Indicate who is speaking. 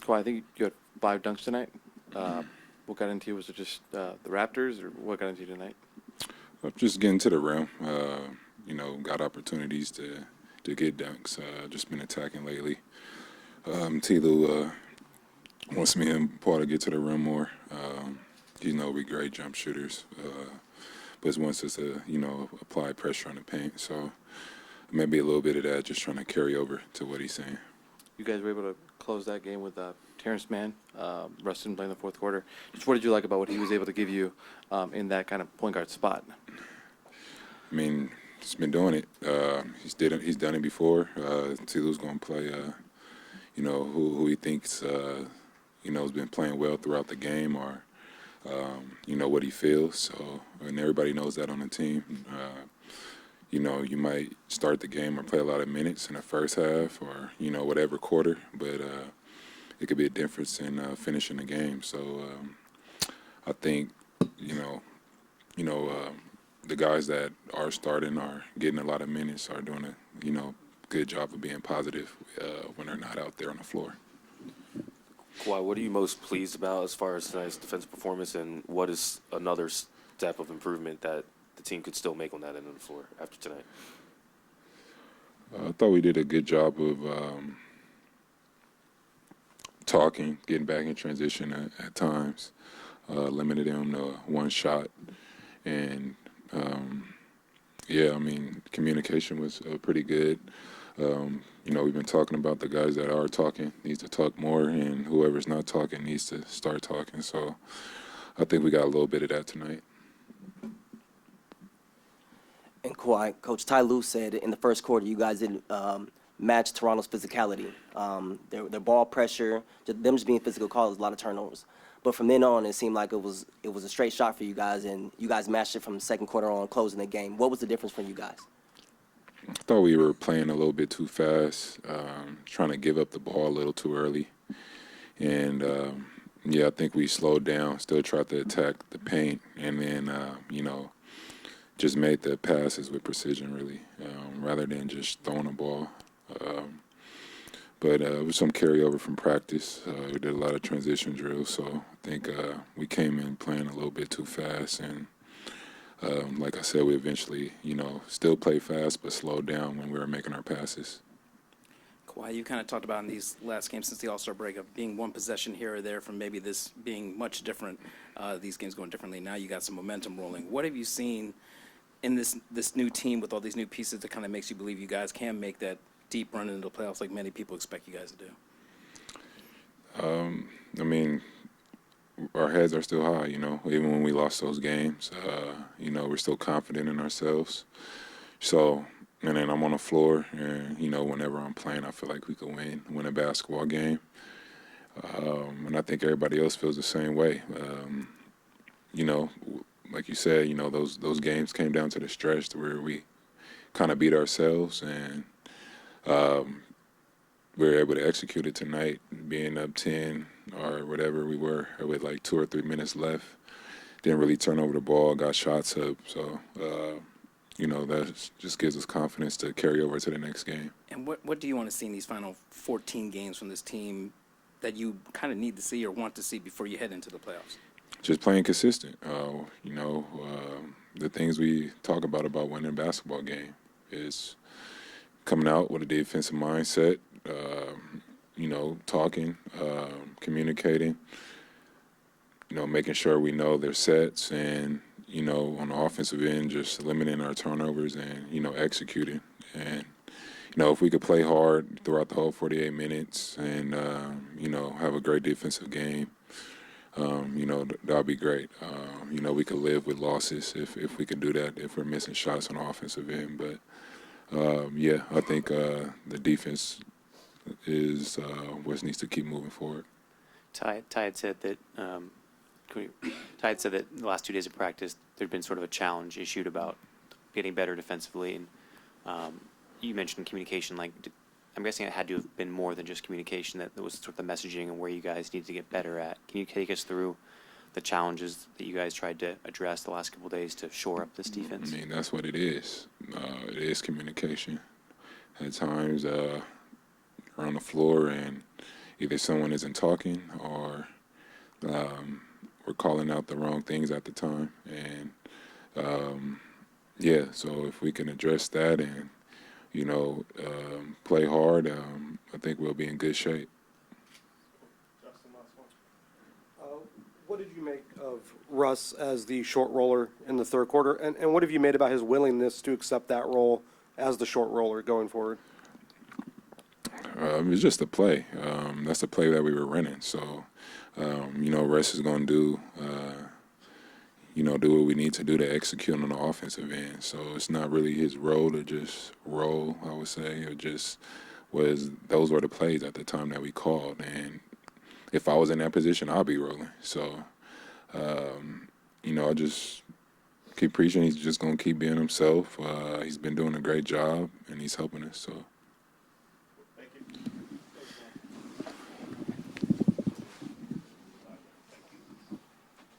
Speaker 1: Kawhi, I think you had 5 dunks tonight. What got into you? Was it just the Raptors, or what got into you tonight?
Speaker 2: Just getting to the rim. Got opportunities to get dunks. Just been attacking lately. Tilo wants me and Paul to get to the rim more. We're great jump shooters, but he wants us to, apply pressure on the paint. So maybe a little bit of that, just trying to carry over to what he's saying.
Speaker 1: You guys were able to close that game with Terrence Mann. Russ didn't play in the fourth quarter. Just what did you like about what he was able to give you in that kind of point guard spot?
Speaker 2: I mean, he's been doing it. He's done it before. Tilo's going to play, who he thinks, has been playing well throughout the game, or what he feels. So, and everybody knows that on the team. You might start the game or play a lot of minutes in the first half, or whatever quarter, but it could be a difference in finishing the game. So I think the guys that are starting are getting a lot of minutes, are doing a good job of being positive when they're not out there on the floor.
Speaker 3: Kawhi, what are you most pleased about as far as tonight's defensive performance, and what is another step of improvement that the team could still make on that end of the floor after tonight?
Speaker 2: I thought we did a good job of talking, getting back in transition at times, limited him to one shot, and communication was pretty good. We've been talking about the guys that are talking needs to talk more, and whoever's not talking needs to start talking. So I think we got a little bit of that tonight.
Speaker 4: And Kawhi, Coach Ty Lue said in the first quarter you guys didn't match Toronto's physicality. Their ball pressure, them just being physical, caused a lot of turnovers. But from then on, it seemed like it was a straight shot for you guys, and you guys matched it from the second quarter on, closing the game. What was the difference for you guys?
Speaker 2: I thought we were playing a little bit too fast, trying to give up the ball a little too early. And, I think we slowed down, still tried to attack the paint, and then, just made the passes with precision, really, rather than just throwing the ball. But it was some carryover from practice. We did a lot of transition drills, so I think we came in playing a little bit too fast. And like I said, we eventually, still played fast but slowed down when we were making our passes.
Speaker 5: Kawhi, you kind of talked about in these last games since the All-Star break of being one possession here or there from maybe this being much different, these games going differently. Now you got some momentum rolling. What have you seen in this new team with all these new pieces that kind of makes you believe you guys can make that deep run into the playoffs like many people expect you guys to do?
Speaker 2: Our heads are still high, even when we lost those games. We're still confident in ourselves. So, and then I'm on the floor, and, whenever I'm playing, I feel like we could win a basketball game. And I think everybody else feels the same way. Like you said, those games came down to the stretch where we kind of beat ourselves, and we were able to execute it tonight, being up 10 or whatever we were with like 2 or 3 minutes left. Didn't really turn over the ball, got shots up. So, that just gives us confidence to carry over to the next game.
Speaker 5: And what do you want to see in these final 14 games from this team that you kind of need to see or want to see before you head into the playoffs?
Speaker 2: Just playing consistent. The things we talk about winning a basketball game is coming out with a defensive mindset, talking, communicating, making sure we know their sets, and, on the offensive end, just limiting our turnovers and, executing. And, if we could play hard throughout the whole 48 minutes and, have a great defensive game, that would be great. We could live with losses if we could do that, if we're missing shots on the offensive end. But, I think the defense is what needs to keep moving forward.
Speaker 6: Ty had said that in the last 2 days of practice there'd been sort of a challenge issued about getting better defensively, and you mentioned communication. I'm guessing it had to have been more than just communication. That was sort of the messaging and where you guys need to get better at. Can you take us through the challenges that you guys tried to address the last couple of days to shore up this defense?
Speaker 2: That's what it is. It is communication. At times, you're on the floor and either someone isn't talking or we're calling out the wrong things at the time. And yeah, so if we can address that and play hard, I think we'll be in good shape.
Speaker 7: Justin, last one. What did you make of Russ as the short roller in the third quarter, and what have you made about his willingness to accept that role as the short roller going forward?
Speaker 2: It's just a play. That's the play that we were running. So, Russ is going to do what we need to do to execute on the offensive end. So it's not really his role to just roll, I would say. It just those were the plays at the time that we called. And if I was in that position, I'll be rolling. So, I just keep preaching. He's just going to keep being himself. He's been doing a great job, and he's helping us. So